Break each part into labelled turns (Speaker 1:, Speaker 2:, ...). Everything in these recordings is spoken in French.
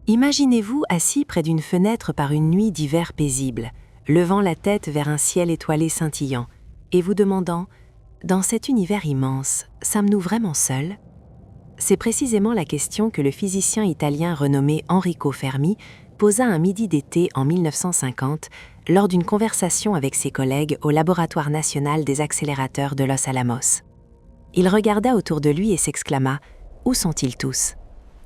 Speaker 1: Imaginez-vous assis près d'une fenêtre par une nuit d'hiver paisible, levant la tête vers un ciel étoilé scintillant, et vous demandant « Dans cet univers immense, sommes-nous vraiment seuls ?» C'est précisément la question que le physicien italien renommé Enrico Fermi posa un midi d'été en 1950 lors d'une conversation avec ses collègues au Laboratoire national des accélérateurs de Los Alamos. Il regarda autour de lui et s'exclama « Où sont-ils tous ?»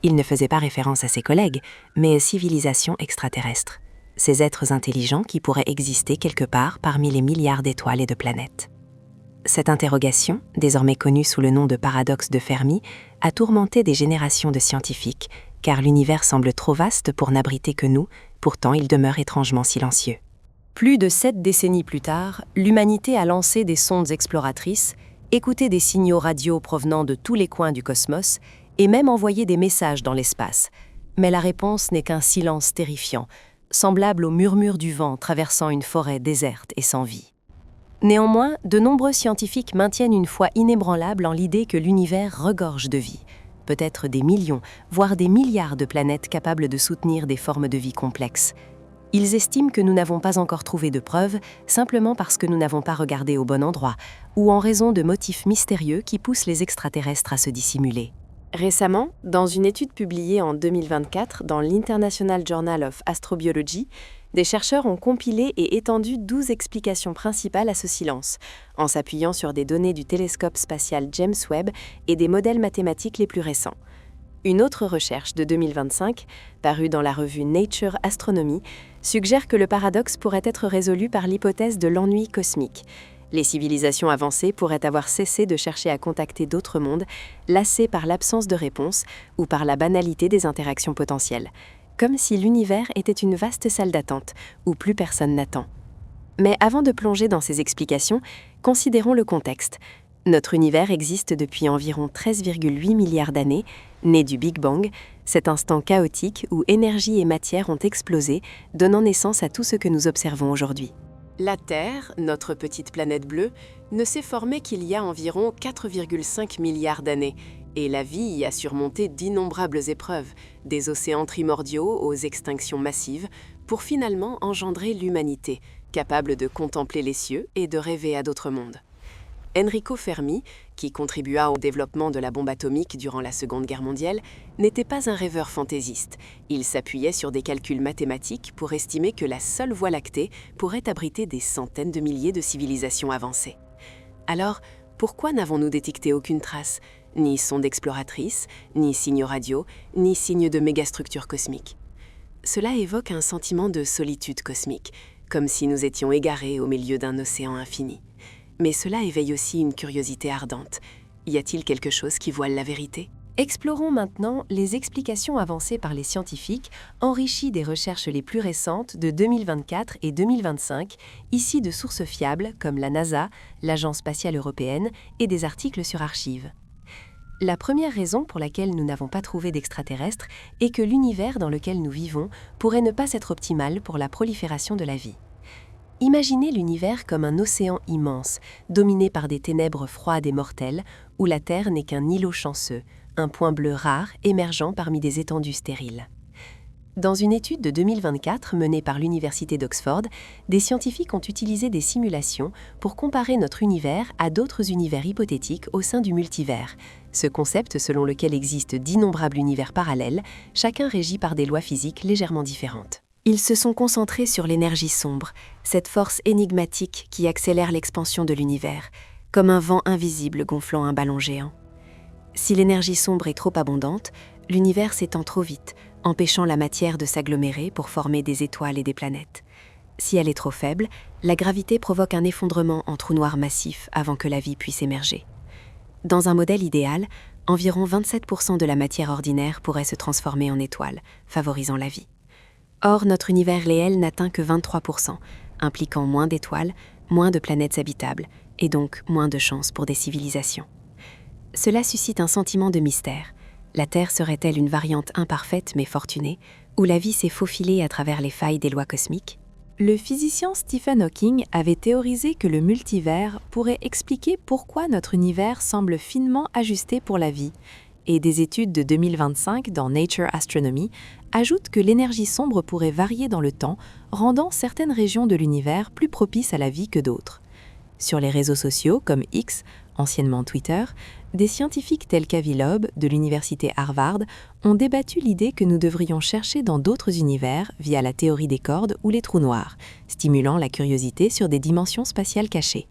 Speaker 1: Il ne faisait pas référence à ses collègues, mais aux civilisations extraterrestres, ces êtres intelligents qui pourraient exister quelque part parmi les milliards d'étoiles et de planètes. Cette interrogation, désormais connue sous le nom de paradoxe de Fermi, a tourmenté des générations de scientifiques, car l'univers semble trop vaste pour n'abriter que nous, pourtant il demeure étrangement silencieux.
Speaker 2: Plus de 7 décennies plus tard, l'humanité a lancé des sondes exploratrices, écouté des signaux radio provenant de tous les coins du cosmos et même envoyé des messages dans l'espace. Mais la réponse n'est qu'un silence terrifiant, semblable au murmure du vent traversant une forêt déserte et sans vie. Néanmoins, de nombreux scientifiques maintiennent une foi inébranlable en l'idée que l'univers regorge de vie, peut-être des millions, voire des milliards de planètes capables de soutenir des formes de vie complexes. Ils estiment que nous n'avons pas encore trouvé de preuves simplement parce que nous n'avons pas regardé au bon endroit ou en raison de motifs mystérieux qui poussent les extraterrestres à se dissimuler.
Speaker 3: Récemment, dans une étude publiée en 2024 dans l'International Journal of Astrobiology, des chercheurs ont compilé et étendu 12 explications principales à ce silence, en s'appuyant sur des données du télescope spatial James Webb et des modèles mathématiques les plus récents. Une autre recherche de 2025, parue dans la revue Nature Astronomy, suggère que le paradoxe pourrait être résolu par l'hypothèse de l'ennui cosmique. Les civilisations avancées pourraient avoir cessé de chercher à contacter d'autres mondes, lassées par l'absence de réponse ou par la banalité des interactions potentielles, comme si l'univers était une vaste salle d'attente où plus personne n'attend. Mais avant de plonger dans ces explications, considérons le contexte. Notre univers existe depuis environ 13,8 milliards d'années, né du Big Bang, cet instant chaotique où énergie et matière ont explosé, donnant naissance à tout ce que nous observons aujourd'hui.
Speaker 4: La Terre, notre petite planète bleue, ne s'est formée qu'il y a environ 4,5 milliards d'années, et la vie y a surmonté d'innombrables épreuves, des océans primordiaux aux extinctions massives, pour finalement engendrer l'humanité, capable de contempler les cieux et de rêver à d'autres mondes. Enrico Fermi, qui contribua au développement de la bombe atomique durant la Seconde Guerre mondiale, n'était pas un rêveur fantaisiste. Il s'appuyait sur des calculs mathématiques pour estimer que la seule Voie lactée pourrait abriter des centaines de milliers de civilisations avancées. Alors, pourquoi n'avons-nous détecté aucune trace, ni sonde exploratrice, ni signaux radio, ni signes de mégastructures cosmiques? Cela évoque un sentiment de solitude cosmique, comme si nous étions égarés au milieu d'un océan infini. Mais cela éveille aussi une curiosité ardente. Y a-t-il quelque chose qui voile la vérité ?
Speaker 2: Explorons maintenant les explications avancées par les scientifiques, enrichies des recherches les plus récentes de 2024 et 2025, ici de sources fiables comme la NASA, l'Agence spatiale européenne et des articles sur Archive. La première raison pour laquelle nous n'avons pas trouvé d'extraterrestres est que l'univers dans lequel nous vivons pourrait ne pas être optimal pour la prolifération de la vie. Imaginez l'univers comme un océan immense, dominé par des ténèbres froides et mortelles, où la Terre n'est qu'un îlot chanceux, un point bleu rare émergeant parmi des étendues stériles. Dans une étude de 2024 menée par l'Université d'Oxford, des scientifiques ont utilisé des simulations pour comparer notre univers à d'autres univers hypothétiques au sein du multivers, ce concept selon lequel existent d'innombrables univers parallèles, chacun régi par des lois physiques légèrement différentes. Ils se sont concentrés sur l'énergie sombre, cette force énigmatique qui accélère l'expansion de l'univers, comme un vent invisible gonflant un ballon géant. Si l'énergie sombre est trop abondante, l'univers s'étend trop vite, empêchant la matière de s'agglomérer pour former des étoiles et des planètes. Si elle est trop faible, la gravité provoque un effondrement en trou noir massif avant que la vie puisse émerger. Dans un modèle idéal, environ 27% de la matière ordinaire pourrait se transformer en étoile, favorisant la vie. Or, notre univers réel n'atteint que 23%, impliquant moins d'étoiles, moins de planètes habitables, et donc moins de chances pour des civilisations. Cela suscite un sentiment de mystère. La Terre serait-elle une variante imparfaite mais fortunée, où la vie s'est faufilée à travers les failles des lois cosmiques ?
Speaker 5: Le physicien Stephen Hawking avait théorisé que le multivers pourrait expliquer pourquoi notre univers semble finement ajusté pour la vie. et des études de 2025 dans Nature Astronomy ajoutent que l'énergie sombre pourrait varier dans le temps, rendant certaines régions de l'univers plus propices à la vie que d'autres. Sur les réseaux sociaux comme X, anciennement Twitter, des scientifiques tels qu'Avi Loeb de l'université Harvard ont débattu l'idée que nous devrions chercher dans d'autres univers via la théorie des cordes ou les trous noirs, stimulant la curiosité sur des dimensions spatiales cachées.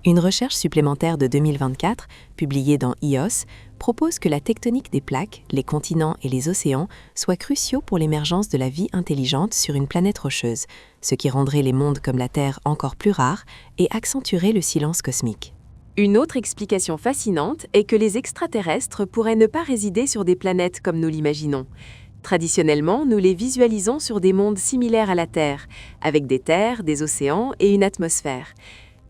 Speaker 5: Une recherche supplémentaire de 2024, publiée dans EOS, propose que la tectonique des plaques, les continents et les océans soient cruciaux pour l'émergence de la vie intelligente sur une planète rocheuse, ce qui rendrait les mondes comme la Terre encore plus rares et accentuerait le silence cosmique.
Speaker 3: Une autre explication fascinante est que les extraterrestres pourraient ne pas résider sur des planètes comme nous l'imaginons. Traditionnellement, nous les visualisons sur des mondes similaires à la Terre, avec des terres, des océans et une atmosphère.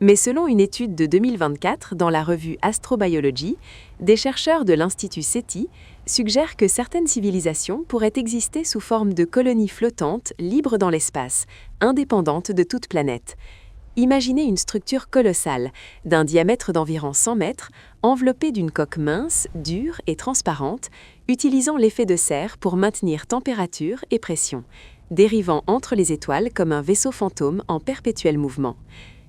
Speaker 3: Mais selon une étude de 2024 dans la revue Astrobiology, des chercheurs de l'Institut SETI suggèrent que certaines civilisations pourraient exister sous forme de colonies flottantes libres dans l'espace, indépendantes de toute planète. Imaginez une structure colossale, d'un diamètre d'environ 100 mètres, enveloppée d'une coque mince, dure et transparente, utilisant l'effet de serre pour maintenir température et pression, dérivant entre les étoiles comme un vaisseau fantôme en perpétuel mouvement.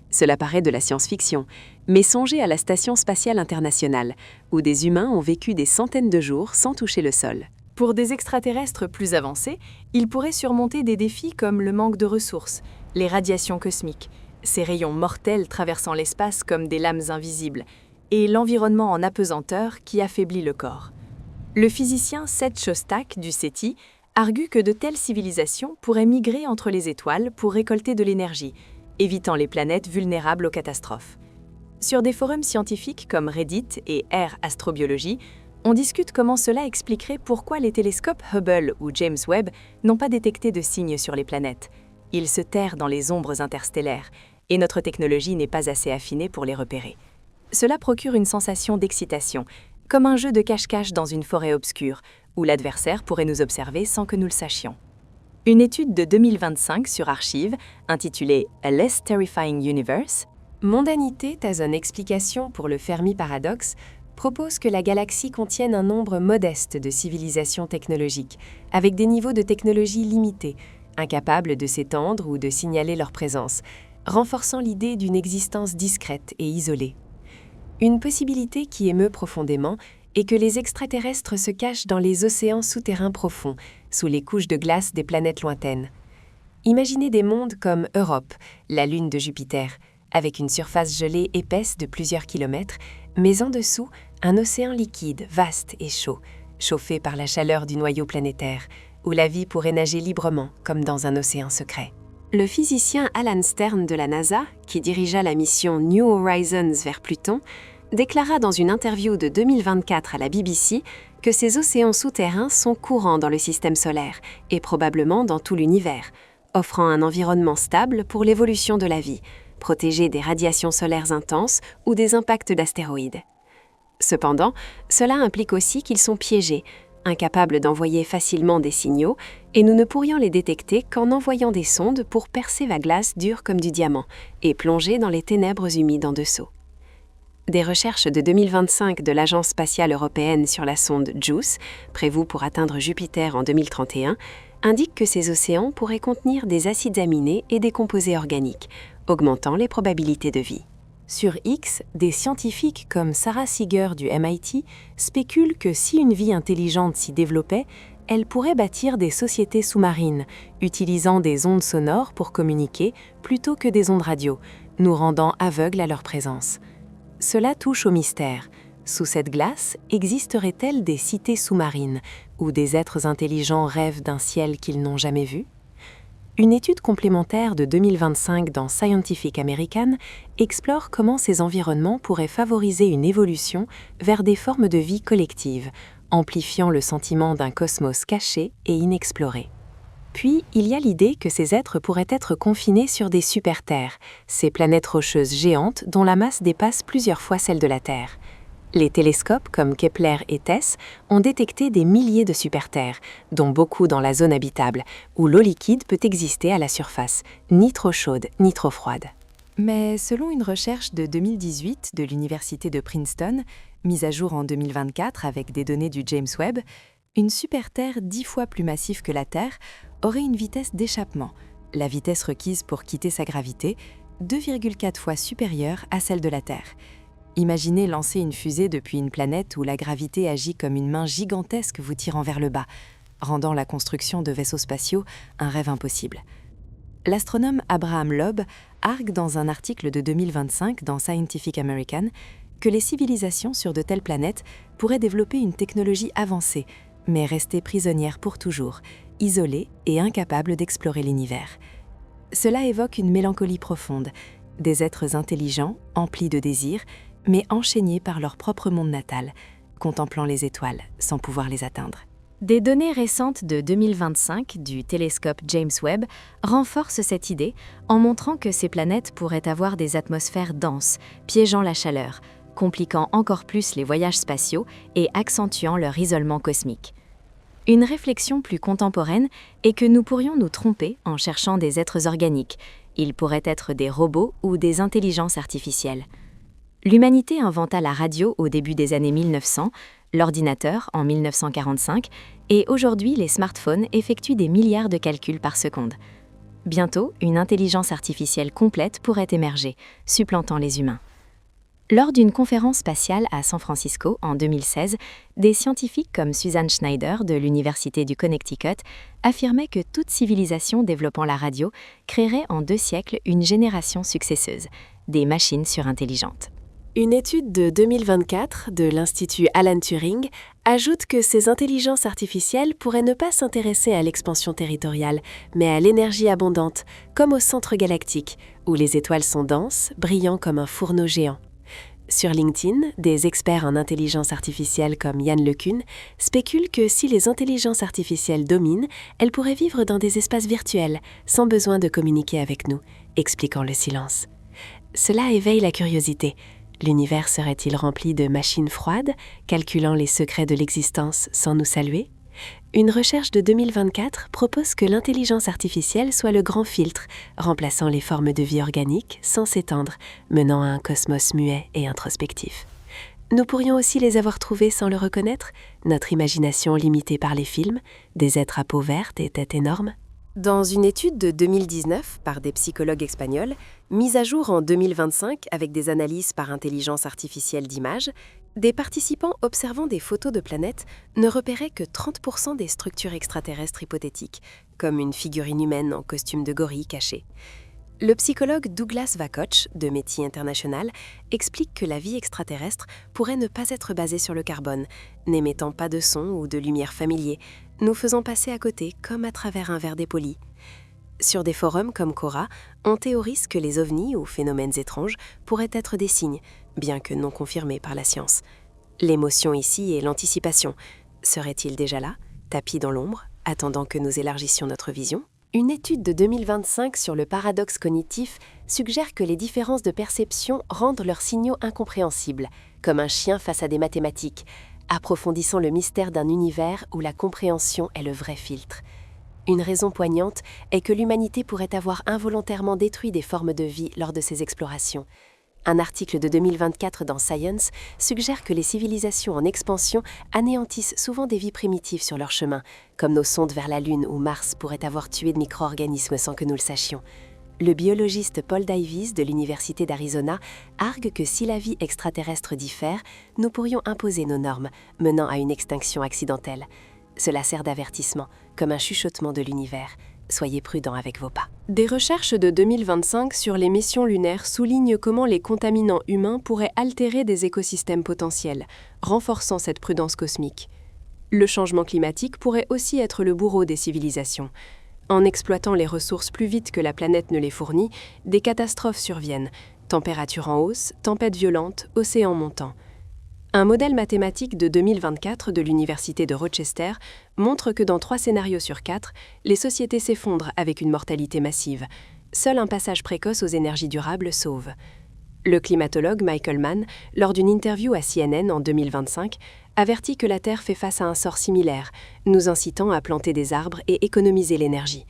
Speaker 3: Cela paraît de la science-fiction, mais songez à la Station spatiale internationale, où des humains ont vécu des centaines de jours sans toucher le sol.
Speaker 2: Pour des extraterrestres plus avancés, ils pourraient surmonter des défis comme le manque de ressources, les radiations cosmiques, ces rayons mortels traversant l'espace comme des lames invisibles, et l'environnement en apesanteur qui affaiblit le corps. Le physicien Seth Shostak du SETI argue que de telles civilisations pourraient migrer entre les étoiles pour récolter de l'énergie, évitant les planètes vulnérables aux catastrophes. Sur des forums scientifiques comme Reddit et Air Astrobiology, on discute comment cela expliquerait pourquoi les télescopes Hubble ou James Webb n'ont pas détecté de signes sur les planètes. Ils se terrent dans les ombres interstellaires, et notre technologie n'est pas assez affinée pour les repérer. Cela procure une sensation d'excitation, comme un jeu de cache-cache dans une forêt obscure, où l'adversaire pourrait nous observer sans que nous le sachions. Une étude de 2025 sur Archive, intitulée « A Less Terrifying Universe », Mondanité as une explication pour le Fermi-paradoxe, propose que la galaxie contienne un nombre modeste de civilisations technologiques, avec des niveaux de technologie limités, incapables de s'étendre ou de signaler leur présence, renforçant l'idée d'une existence discrète et isolée. Une possibilité qui émeut profondément est que les extraterrestres se cachent dans les océans souterrains profonds, sous les couches de glace des planètes lointaines. Imaginez des mondes comme Europe, la lune de Jupiter, avec une surface gelée épaisse de plusieurs kilomètres, mais en dessous, un océan liquide, vaste et chaud, chauffé par la chaleur du noyau planétaire, où la vie pourrait nager librement comme dans un océan secret.
Speaker 4: Le physicien Alan Stern de la NASA, qui dirigea la mission New Horizons vers Pluton, déclara dans une interview de 2024 à la BBC que ces océans souterrains sont courants dans le système solaire et probablement dans tout l'univers, offrant un environnement stable pour l'évolution de la vie, protégé des radiations solaires intenses ou des impacts d'astéroïdes. Cependant, cela implique aussi qu'ils sont piégés, incapables d'envoyer facilement des signaux, et nous ne pourrions les détecter qu'en envoyant des sondes pour percer la glace dure comme du diamant et plonger dans les ténèbres humides en dessous. Des recherches de 2025 de l'Agence spatiale européenne sur la sonde JUICE, prévue pour atteindre Jupiter en 2031, indiquent que ces océans pourraient contenir des acides aminés et des composés organiques, augmentant les probabilités de vie.
Speaker 2: Sur X, des scientifiques comme Sarah Seeger du MIT spéculent que si une vie intelligente s'y développait, elle pourrait bâtir des sociétés sous-marines, utilisant des ondes sonores pour communiquer plutôt que des ondes radio, nous rendant aveugles à leur présence. Cela touche au mystère. Sous cette glace, existeraient-elles des cités sous-marines, où des êtres intelligents rêvent d'un ciel qu'ils n'ont jamais vu ? Une étude complémentaire de 2025 dans Scientific American explore comment ces environnements pourraient favoriser une évolution vers des formes de vie collectives, amplifiant le sentiment d'un cosmos caché et inexploré. Puis, il y a l'idée que ces êtres pourraient être confinés sur des super-terres, ces planètes rocheuses géantes dont la masse dépasse plusieurs fois celle de la Terre. Les télescopes comme Kepler et TESS ont détecté des milliers de super-terres, dont beaucoup dans la zone habitable, où l'eau liquide peut exister à la surface, ni trop chaude ni trop froide.
Speaker 5: Mais selon une recherche de 2018 de l'Université de Princeton,
Speaker 3: Mise à jour en 2024 avec des données du James Webb, une super-Terre 10 fois plus massive que la Terre aurait une vitesse d'échappement, la vitesse requise pour quitter sa gravité, 2,4 fois supérieure à celle de la Terre. Imaginez lancer une fusée depuis une planète où la gravité agit comme une main gigantesque vous tirant vers le bas, rendant la construction de vaisseaux spatiaux un rêve impossible. L'astronome Abraham Loeb argue dans un article de 2025 dans Scientific American que les civilisations sur de telles planètes pourraient développer une technologie avancée, mais rester prisonnières pour toujours, isolées et incapables d'explorer l'univers. Cela évoque une mélancolie profonde, des êtres intelligents, emplis de désirs, mais enchaînés par leur propre monde natal, contemplant les étoiles sans pouvoir les atteindre.
Speaker 5: Des données récentes de 2025 du télescope James Webb renforcent cette idée en montrant que ces planètes pourraient avoir des atmosphères denses, piégeant la chaleur, compliquant encore plus les voyages spatiaux et accentuant leur isolement cosmique. Une réflexion plus contemporaine est que nous pourrions nous tromper en cherchant des êtres organiques. Ils pourraient être des robots ou des intelligences artificielles. L'humanité inventa la radio au début des années 1900, l'ordinateur en 1945, et aujourd'hui les smartphones effectuent des milliards de calculs par seconde. Bientôt, une intelligence artificielle complète pourrait émerger, supplantant les humains. Lors d'une conférence spatiale à San Francisco en 2016, des scientifiques comme Susan Schneider de l'Université du Connecticut affirmaient que toute civilisation développant la radio créerait en 2 siècles une génération successeuse, des machines surintelligentes.
Speaker 2: Une étude de 2024 de l'Institut Alan Turing ajoute que ces intelligences artificielles pourraient ne pas s'intéresser à l'expansion territoriale, mais à l'énergie abondante, comme au centre galactique, où les étoiles sont denses, brillant comme un fourneau géant. Sur LinkedIn, des experts en intelligence artificielle comme Yann LeCun spéculent que si les intelligences artificielles dominent, elles pourraient vivre dans des espaces virtuels, sans besoin de communiquer avec nous, expliquant le silence. Cela éveille la curiosité. L'univers serait-il rempli de machines froides, calculant les secrets de l'existence sans nous saluer ? Une recherche de 2024 propose que l'intelligence artificielle soit le grand filtre, remplaçant les formes de vie organique sans s'étendre, menant à un cosmos muet et introspectif. Nous pourrions aussi les avoir trouvés sans le reconnaître, notre imagination limitée par les films, des êtres à peau verte et tête énorme. Dans une étude de 2019 par des psychologues espagnols, mise à jour en 2025 avec des analyses par intelligence artificielle d'images, des participants observant des photos de planètes ne repéraient que 30% des structures extraterrestres hypothétiques, comme une figurine humaine en costume de gorille caché. Le psychologue Douglas Vakoch, de Métis International, explique que la vie extraterrestre pourrait ne pas être basée sur le carbone, n'émettant pas de son ou de lumière familier, nous faisant passer à côté comme à travers un verre dépoli. Sur des forums comme Quora, on théorise que les ovnis ou phénomènes étranges pourraient être des signes, bien que non confirmés par la science. L'émotion ici est l'anticipation. Serait-il déjà là, tapis dans l'ombre, attendant que nous élargissions notre vision ? Une étude de 2025 sur le paradoxe cognitif suggère que les différences de perception rendent leurs signaux incompréhensibles, comme un chien face à des mathématiques, approfondissant le mystère d'un univers où la compréhension est le vrai filtre. Une raison poignante est que l'humanité pourrait avoir involontairement détruit des formes de vie lors de ses explorations. Un article de 2024 dans Science suggère que les civilisations en expansion anéantissent souvent des vies primitives sur leur chemin, comme nos sondes vers la Lune ou Mars pourraient avoir tué de micro-organismes sans que nous le sachions. Le biologiste Paul Davies de l'Université d'Arizona argue que si la vie extraterrestre diffère, nous pourrions imposer nos normes, menant à une extinction accidentelle. Cela sert d'avertissement, comme un chuchotement de l'univers. Soyez prudents avec vos pas. Des recherches de 2025 sur les missions lunaires soulignent comment les contaminants humains pourraient altérer des écosystèmes potentiels, renforçant cette prudence cosmique. Le changement climatique pourrait aussi être le bourreau des civilisations. En exploitant les ressources plus vite que la planète ne les fournit, des catastrophes surviennent. Température en hausse, tempêtes violentes, océans montants. Un modèle mathématique de 2024 de l'Université de Rochester montre que dans 3 scénarios sur 4, les sociétés s'effondrent avec une mortalité massive. Seul un passage précoce aux énergies durables sauve. Le climatologue Michael Mann, lors d'une interview à CNN en 2025, avertit que la Terre fait face à un sort similaire, nous incitant à planter des arbres et économiser l'énergie.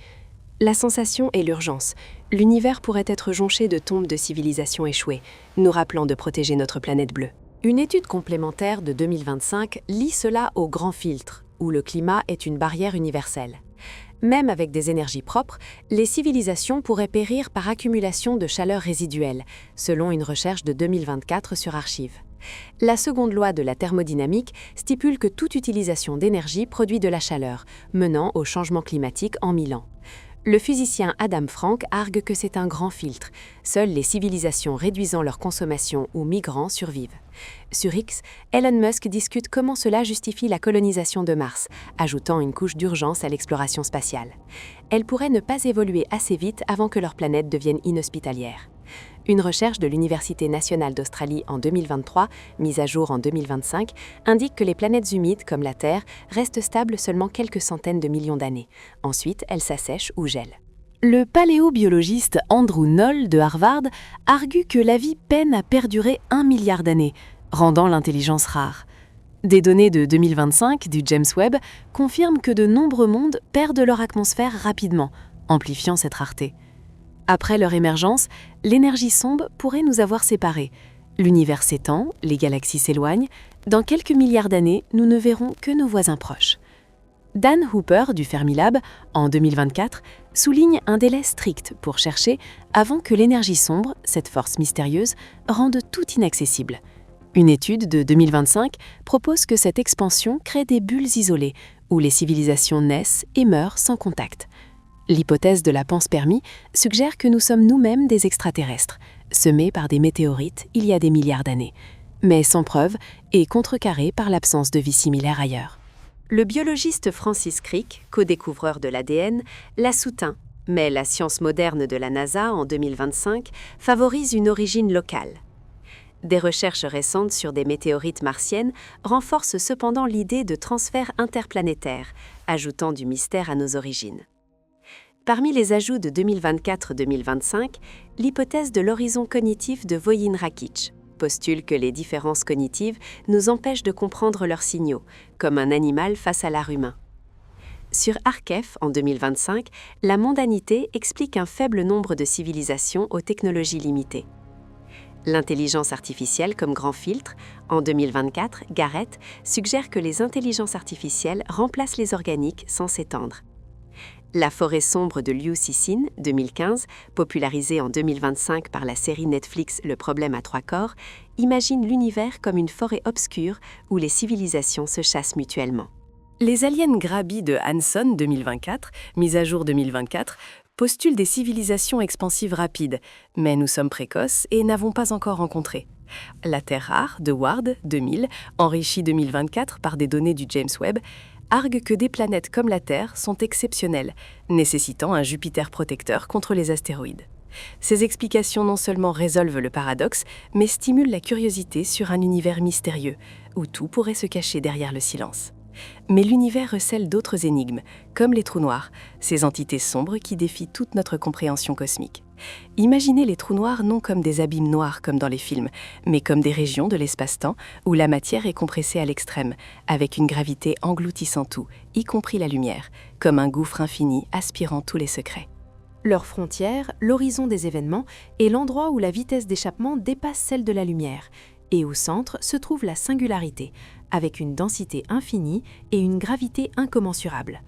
Speaker 2: La sensation est l'urgence. L'univers pourrait être jonché de tombes de civilisations échouées, nous rappelant de protéger notre planète bleue.
Speaker 3: Une étude complémentaire de 2025 lie cela au grand filtre, où le climat est une barrière universelle. Même avec des énergies propres, les civilisations pourraient périr par accumulation de chaleur résiduelle, selon une recherche de 2024 sur Archive. La seconde loi de la thermodynamique stipule que toute utilisation d'énergie produit de la chaleur, menant au changement climatique en 1000 ans. Le physicien Adam Frank argue que c'est un grand filtre. Seules les civilisations réduisant leur consommation ou migrant survivent. Sur X, Elon Musk discute comment cela justifie la colonisation de Mars, ajoutant une couche d'urgence à l'exploration spatiale. Elle pourrait ne pas évoluer assez vite avant que leur planète devienne inhospitalière. Une recherche de l'Université nationale d'Australie en 2023, mise à jour en 2025, indique que les planètes humides comme la Terre restent stables seulement quelques centaines de millions d'années. Ensuite, elles s'assèchent ou gèlent. Le paléobiologiste Andrew Knoll de Harvard argue que la vie peine à perdurer 1 milliard d'années, rendant l'intelligence rare. Des données de 2025 du James Webb confirment que de nombreux mondes perdent leur atmosphère rapidement, amplifiant cette rareté. Après leur émergence, l'énergie sombre pourrait nous avoir séparés. L'univers s'étend, les galaxies s'éloignent. Dans quelques milliards d'années, nous ne verrons que nos voisins proches. Dan Hooper du Fermilab, en 2024, souligne un délai strict pour chercher avant que l'énergie sombre, cette force mystérieuse, rende tout inaccessible. Une étude de 2025 propose que cette expansion crée des bulles isolées, où les civilisations naissent et meurent sans contact. L'hypothèse de la panspermie suggère que nous sommes nous-mêmes des extraterrestres, semés par des météorites il y a des milliards d'années, mais sans preuve et contrecarrée par l'absence de vie similaire ailleurs. Le biologiste Francis Crick, co-découvreur de l'ADN, l'a soutint, mais la science moderne de la NASA en 2025 favorise une origine locale. Des recherches récentes sur des météorites martiennes renforcent cependant l'idée de transfert interplanétaire, ajoutant du mystère à nos origines. Parmi les ajouts de 2024-2025, l'hypothèse de l'horizon cognitif de Voyin-Rakic postule que les différences cognitives nous empêchent de comprendre leurs signaux, comme un animal face à l'art humain. Sur Archef, en 2025, la mondanité explique un faible nombre de civilisations aux technologies limitées. L'intelligence artificielle comme grand filtre, en 2024, Garrett suggère que les intelligences artificielles remplacent les organiques sans s'étendre. La forêt sombre de Liu Cixin, 2015, popularisée en 2025 par la série Netflix Le problème à 3 corps, imagine l'univers comme une forêt obscure où les civilisations se chassent mutuellement. Les aliens Grabby de Hanson, 2024, mise à jour 2024, postulent des civilisations expansives rapides, mais nous sommes précoces et n'avons pas encore rencontré. La Terre rare de Ward, 2000, enrichie 2024 par des données du James Webb, argue que des planètes comme la Terre sont exceptionnelles, nécessitant un Jupiter protecteur contre les astéroïdes. Ces explications non seulement résolvent le paradoxe, mais stimulent la curiosité sur un univers mystérieux, où tout pourrait se cacher derrière le silence. Mais l'univers recèle d'autres énigmes, comme les trous noirs, ces entités sombres qui défient toute notre compréhension cosmique. Imaginez les trous noirs non comme des abîmes noirs comme dans les films, mais comme des régions de l'espace-temps où la matière est compressée à l'extrême, avec une gravité engloutissant tout, y compris la lumière, comme un gouffre infini aspirant tous les secrets.
Speaker 2: Leur frontière, l'horizon des événements, est l'endroit où la vitesse d'échappement dépasse celle de la lumière, et au centre se trouve la singularité, avec une densité infinie et une gravité incommensurable.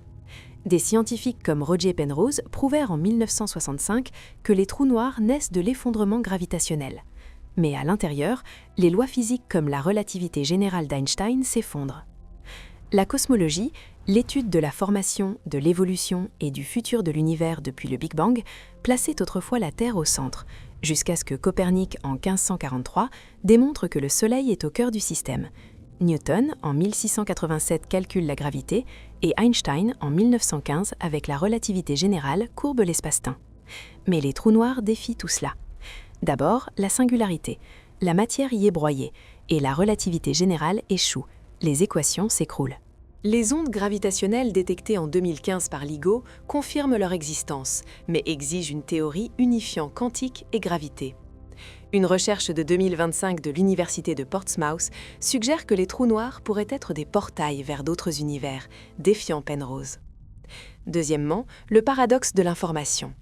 Speaker 2: Des scientifiques comme Roger Penrose prouvèrent en 1965 que les trous noirs naissent de l'effondrement gravitationnel. Mais à l'intérieur, les lois physiques comme la relativité générale d'Einstein s'effondrent. La cosmologie, l'étude de la formation, de l'évolution et du futur de l'univers depuis le Big Bang, plaçait autrefois la Terre au centre, jusqu'à ce que Copernic, en 1543, démontre que le Soleil est au cœur du système. Newton, en 1687, calcule la gravité, et Einstein, en 1915, avec la relativité générale, courbe l'espace-temps. Mais les trous noirs défient tout cela. D'abord, la singularité. La matière y est broyée, et la relativité générale échoue. Les équations s'écroulent. Les ondes gravitationnelles détectées en 2015 par LIGO confirment leur existence, mais exigent une théorie unifiant quantique et gravité. Une recherche de 2025 de l'Université de Portsmouth suggère que les trous noirs pourraient être des portails vers d'autres univers, défiant Penrose. Deuxièmement, le paradoxe de l'information.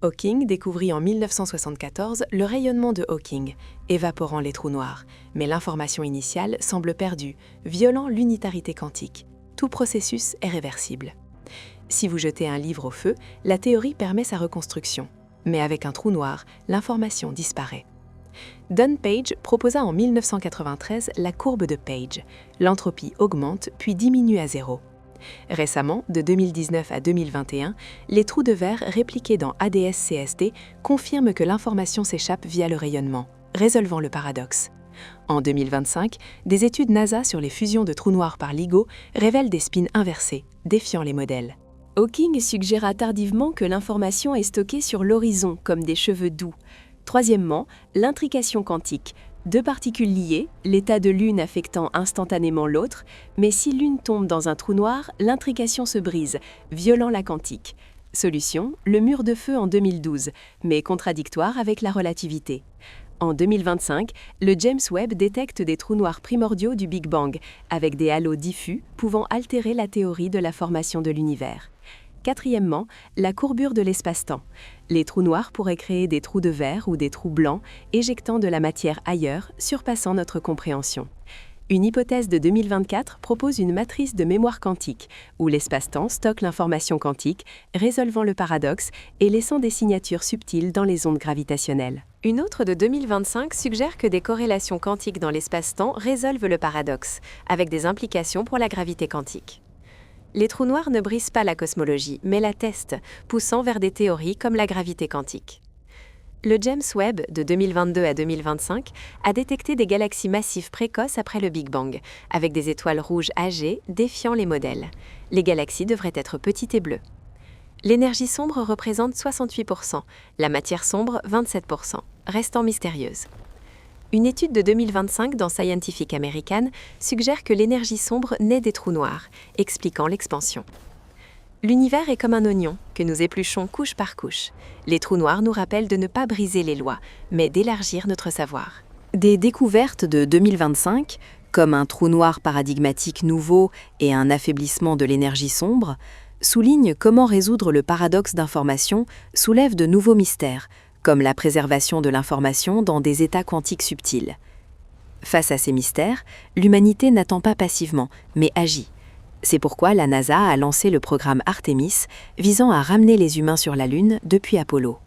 Speaker 3: Hawking découvrit en 1974 le rayonnement de Hawking, évaporant les trous noirs, mais l'information initiale semble perdue, violant l'unitarité quantique. Tout processus est réversible. Si vous jetez un livre au feu, la théorie permet sa reconstruction. Mais avec un trou noir, l'information disparaît. Don Page proposa en 1993 la courbe de Page. L'entropie augmente puis diminue à zéro. Récemment, de 2019 à 2021, les trous de verre répliqués dans ADS-CST confirment que l'information s'échappe via le rayonnement, résolvant le paradoxe. En 2025, des études NASA sur les fusions de trous noirs par LIGO révèlent des spins inversés, défiant les modèles.
Speaker 2: Hawking suggéra tardivement que l'information est stockée sur l'horizon comme des cheveux doux. Troisièmement, l'intrication quantique. Deux particules liées, l'état de l'une affectant instantanément l'autre, mais si l'une tombe dans un trou noir, l'intrication se brise, violant la quantique. Solution, le mur de feu en 2012, mais contradictoire avec la relativité. En 2025, le James Webb détecte des trous noirs primordiaux du Big Bang, avec des halos diffus pouvant altérer la théorie de la formation de l'univers. Quatrièmement, la courbure de l'espace-temps. Les trous noirs pourraient créer des trous de verre ou des trous blancs, éjectant de la matière ailleurs, surpassant notre compréhension. Une hypothèse de 2024 propose une matrice de mémoire quantique, où l'espace-temps stocke l'information quantique, résolvant le paradoxe et laissant des signatures subtiles dans les ondes gravitationnelles.
Speaker 3: Une autre de 2025 suggère que des corrélations quantiques dans l'espace-temps résolvent le paradoxe, avec des implications pour la gravité quantique. Les trous noirs ne brisent pas la cosmologie, mais la testent, poussant vers des théories comme la gravité quantique. Le James Webb, de 2022 à 2025, a détecté des galaxies massives précoces après le Big Bang, avec des étoiles rouges âgées défiant les modèles. Les galaxies devraient être petites et bleues. L'énergie sombre représente 68%, la matière sombre 27%, restant mystérieuse. Une étude de 2025 dans Scientific American suggère que l'énergie sombre naît des trous noirs, expliquant l'expansion. L'univers est comme un oignon que nous épluchons couche par couche. Les trous noirs nous rappellent de ne pas briser les lois, mais d'élargir notre savoir.
Speaker 5: Des découvertes de 2025, comme un trou noir paradigmatique nouveau et un affaiblissement de l'énergie sombre, soulignent comment résoudre le paradoxe d'information soulève de nouveaux mystères, comme la préservation de l'information dans des états quantiques subtils. Face à ces mystères, l'humanité n'attend pas passivement, mais agit. C'est pourquoi la NASA a lancé le programme Artemis, visant à ramener les humains sur la Lune depuis Apollo.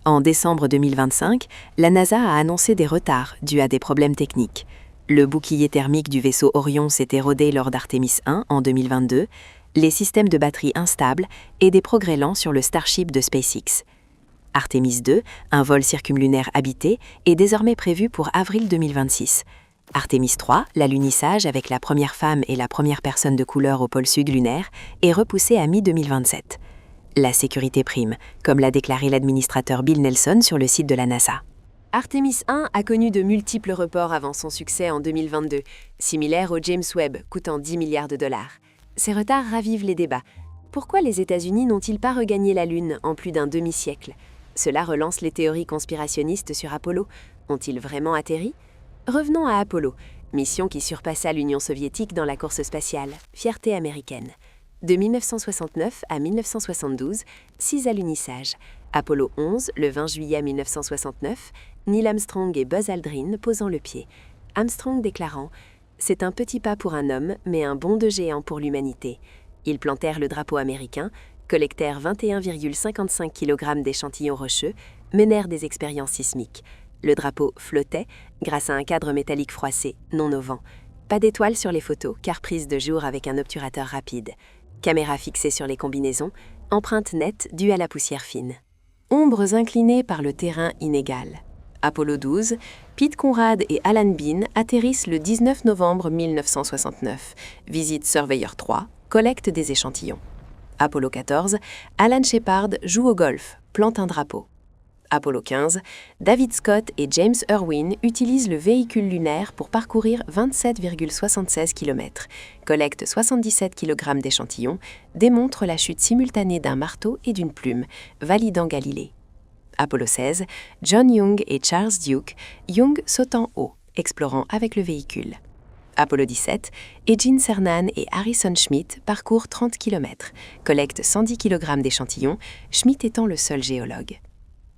Speaker 5: En décembre 2025, la NASA a annoncé des retards dus à des problèmes techniques. Le bouclier thermique du vaisseau Orion s'est érodé lors d'Artemis 1 en 2022, les systèmes de batterie instables et des progrès lents sur le Starship de SpaceX. Artemis 2, un vol circumlunaire habité, est désormais prévu pour avril 2026. Artemis 3, l'alunissage avec la première femme et la première personne de couleur au pôle sud lunaire, est repoussé à mi-2027. La sécurité prime, comme l'a déclaré l'administrateur Bill Nelson sur le site de la NASA.
Speaker 3: Artemis 1 a connu de multiples reports avant son succès en 2022, similaire au James Webb, coûtant 10 milliards de dollars. Ces retards ravivent les débats. Pourquoi les États-Unis n'ont-ils pas regagné la Lune en plus d'un demi-siècle ? Cela relance les théories conspirationnistes sur Apollo. Ont-ils vraiment atterri ? Revenons à Apollo, mission qui surpassa l'Union soviétique dans la course spatiale, fierté américaine. De 1969 à 1972, 6 alunissages. Apollo 11, le 20 juillet 1969, Neil Armstrong et Buzz Aldrin posant le pied. Armstrong déclarant « C'est un petit pas pour un homme, mais un bond de géant pour l'humanité ». Ils plantèrent le drapeau américain, collectèrent 21,55 kg d'échantillons rocheux, menèrent des expériences sismiques. Le drapeau flottait grâce à un cadre métallique froissé, non au vent. Pas d'étoiles sur les photos, car prises de jour avec un obturateur rapide. Caméra fixée sur les combinaisons, empreinte nette due à la poussière fine. Ombres inclinées par le terrain inégal. Apollo 12, Pete Conrad et Alan Bean atterrissent le 19 novembre 1969. Visite Surveyor 3, collecte des échantillons. Apollo 14, Alan Shepard joue au golf, plante un drapeau. Apollo 15, David Scott et James Irwin utilisent le véhicule lunaire pour parcourir 27,76 km, collectent 77 kg d'échantillons, démontrent la chute simultanée d'un marteau et d'une plume, validant Galilée. Apollo 16, John Young et Charles Duke, Young saute en haut, explorant avec le véhicule.
Speaker 2: Apollo 17, et Gene Cernan et Harrison Schmitt parcourent 30 km, collectent 110 kg d'échantillons, Schmitt étant le seul géologue.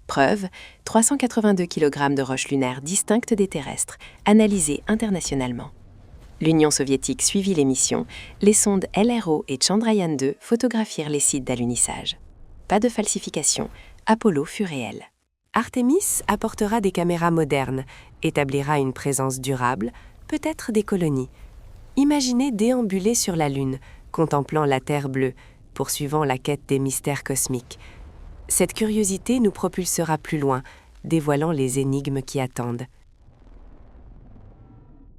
Speaker 2: Preuve, 382 kg de roches lunaires distinctes des terrestres, analysées internationalement. L'Union soviétique suivit les missions, les sondes LRO et Chandrayaan-2 photographièrent les sites d'alunissage. Pas de falsification, Apollo fut réel.
Speaker 3: Artemis apportera des caméras modernes, établira une présence durable, peut-être des colonies. Imaginez déambuler sur la Lune, contemplant la Terre bleue, poursuivant la quête des mystères cosmiques. Cette curiosité nous propulsera plus loin, dévoilant les énigmes qui attendent.